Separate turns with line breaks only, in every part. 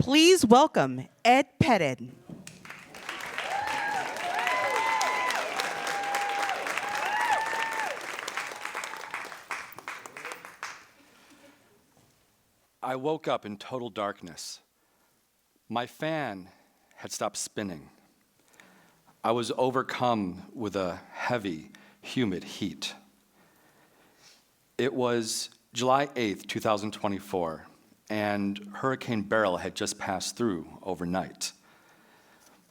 Please welcome Ed Pettitt.
I woke up in total darkness. My fan had stopped spinning. I was overcome with a heavy, humid heat. It was July 8th, 2024, and Hurricane Beryl had just passed through overnight.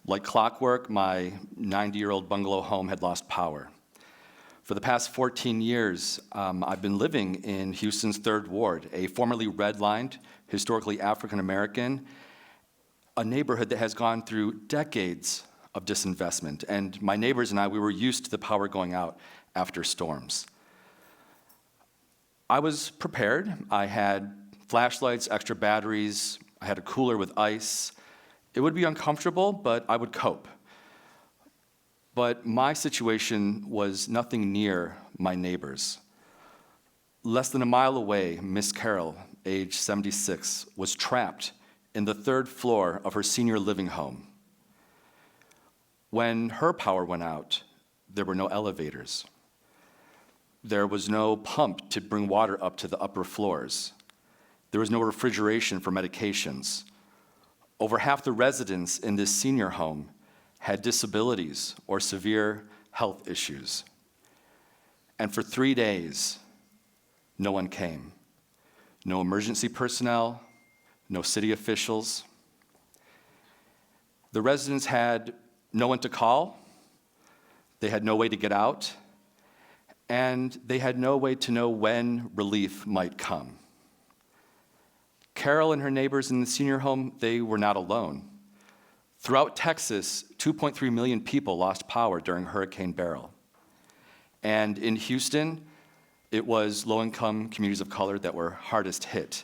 Like clockwork, my 90-year-old bungalow home had lost power. For the past 14 years, I've been living in Houston's 3rd Ward, a formerly redlined, historically African-American, a neighborhood that has gone through decades of disinvestment. And my neighbors and I, we were used to the power going out after storms. I was prepared. I had flashlights, extra batteries, I had a cooler with ice. It would be uncomfortable, but I would cope. But my situation was nothing near my neighbors. Less than a mile away, Miss Carol, age 76, was trapped in the 3rd floor of her senior living home. When her power went out, there were no elevators. There was no pump to bring water up to the upper floors. There was no refrigeration for medications. Over half the residents in this senior home had disabilities or severe health issues. And for 3 days, no one came. No emergency personnel, no city officials. The residents had no one to call, they had no way to get out, and they had no way to know when relief might come. Carol and her neighbors in the senior home, they were not alone. Throughout Texas, 2.3 million people lost power during Hurricane Beryl. And in Houston, it was low-income communities of color that were hardest hit.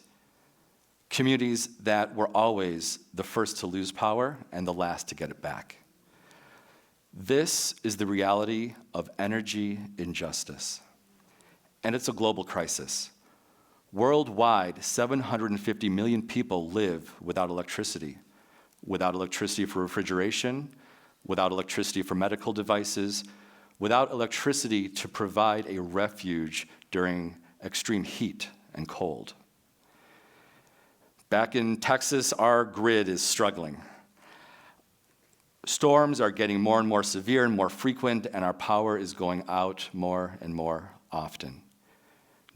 Communities that were always the first to lose power and the last to get it back. This is the reality of energy injustice. And it's a global crisis. Worldwide, 750 million people live without electricity for refrigeration, without electricity for medical devices, without electricity to provide a refuge during extreme heat and cold. Back in Texas, our grid is struggling. Storms are getting more and more severe and more frequent, and our power is going out more and more often.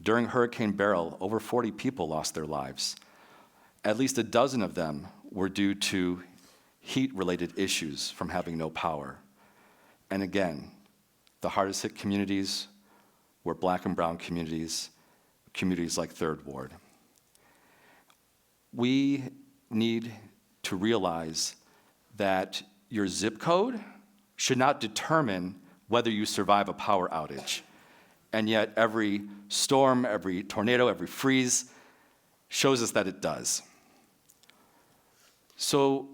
During Hurricane Beryl, over 40 people lost their lives. At least a dozen of them were due to heat-related issues from having no power. And again, the hardest hit communities were Black and brown communities like 3rd Ward. We need to realize that your zip code should not determine whether you survive a power outage. And yet every storm, every tornado, every freeze shows us that it does. So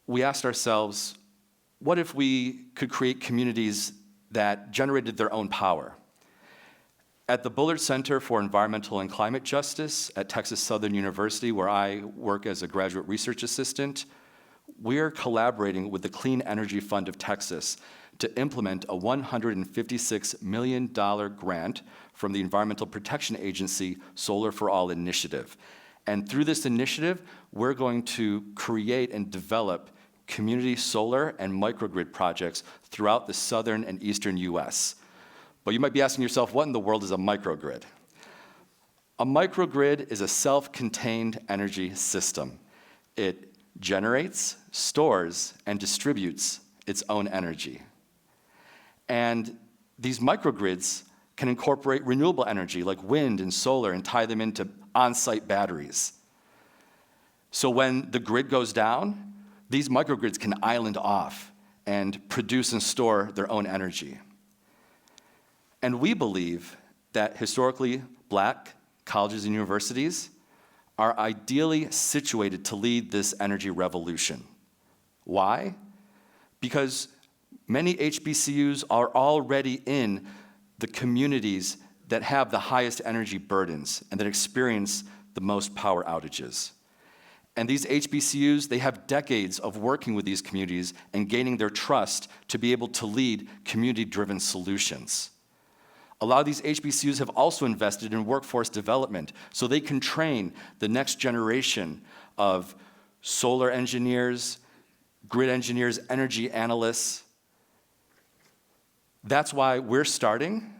we asked ourselves, what if we could create communities that generated their own power? At the Bullard Center for Environmental and Climate Justice at Texas Southern University, where I work as a graduate research assistant, we're collaborating with the Clean Energy Fund of Texas to implement a $156 million grant from the Environmental Protection Agency Solar for All initiative. And through this initiative, we're going to create and develop community solar and microgrid projects throughout the southern and eastern US. But you might be asking yourself, what in the world is a microgrid? A microgrid is a self-contained energy system. It generates, stores, and distributes its own energy. And these microgrids can incorporate renewable energy like wind and solar and tie them into on-site batteries. So when the grid goes down, these microgrids can island off and produce and store their own energy. And we believe that historically Black colleges and universities are ideally situated to lead this energy revolution. Why? Because many HBCUs are already in the communities that have the highest energy burdens and that experience the most power outages. And these HBCUs, they have decades of working with these communities and gaining their trust to be able to lead community-driven solutions. A lot of these HBCUs have also invested in workforce development so they can train the next generation of solar engineers, grid engineers, energy analysts. That's why we're starting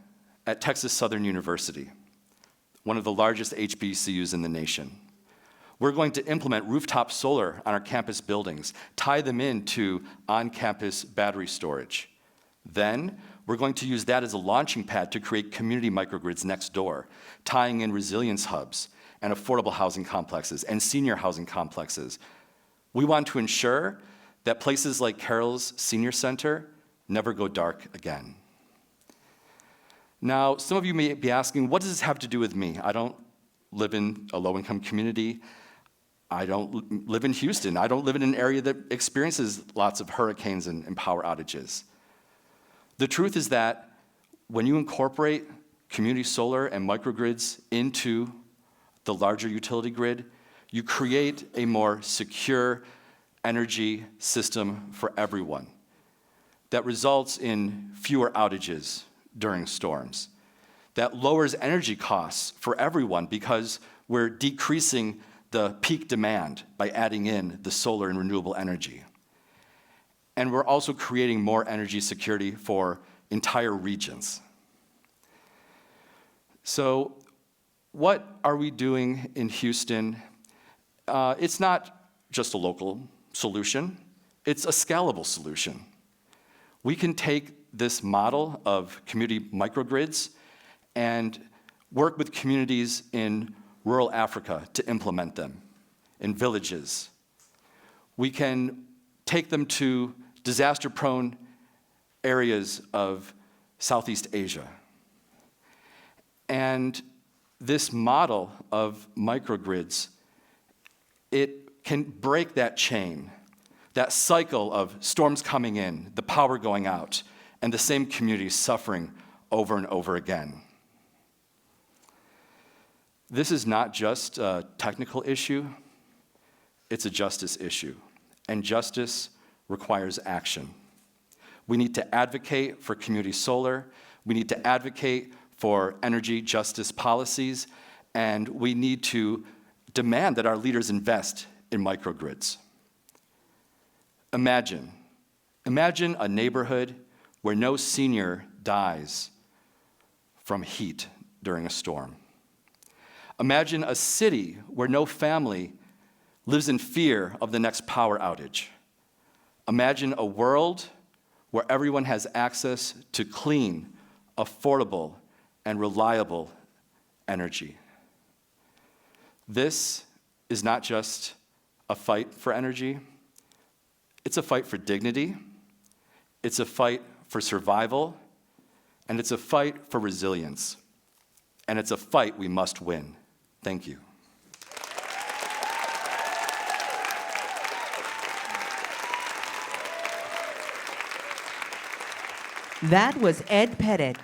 at Texas Southern University, one of the largest HBCUs in the nation. We're going to implement rooftop solar on our campus buildings, tie them into on-campus battery storage. Then, we're going to use that as a launching pad to create community microgrids next door, tying in resilience hubs and affordable housing complexes and senior housing complexes. We want to ensure that places like Carroll's Senior Center never go dark again. Now, some of you may be asking, what does this have to do with me? I don't live in a low-income community. I don't live in Houston. I don't live in an area that experiences lots of hurricanes and power outages. The truth is that when you incorporate community solar and microgrids into the larger utility grid, you create a more secure energy system for everyone that results in fewer outages during storms, that lowers energy costs for everyone because we're decreasing the peak demand by adding in the solar and renewable energy. And we're also creating more energy security for entire regions. So what are we doing in Houston? It's not just a local solution, it's a scalable solution. We can take this model of community microgrids and work with communities in rural Africa to implement them, in villages. We can take them to disaster-prone areas of Southeast Asia. And this model of microgrids, it can break that chain, that cycle of storms coming in, the power going out, and the same communities suffering over and over again. This is not just a technical issue, it's a justice issue. And justice requires action. We need to advocate for community solar, we need to advocate for energy justice policies, and we need to demand that our leaders invest in microgrids. Imagine a neighborhood where no senior dies from heat during a storm. Imagine a city where no family lives in fear of the next power outage. Imagine a world where everyone has access to clean, affordable, and reliable energy. This is not just a fight for energy, it's a fight for dignity, it's a fight for survival, and it's a fight for resilience. And it's a fight we must win. Thank you.
That was Ed Pettitt,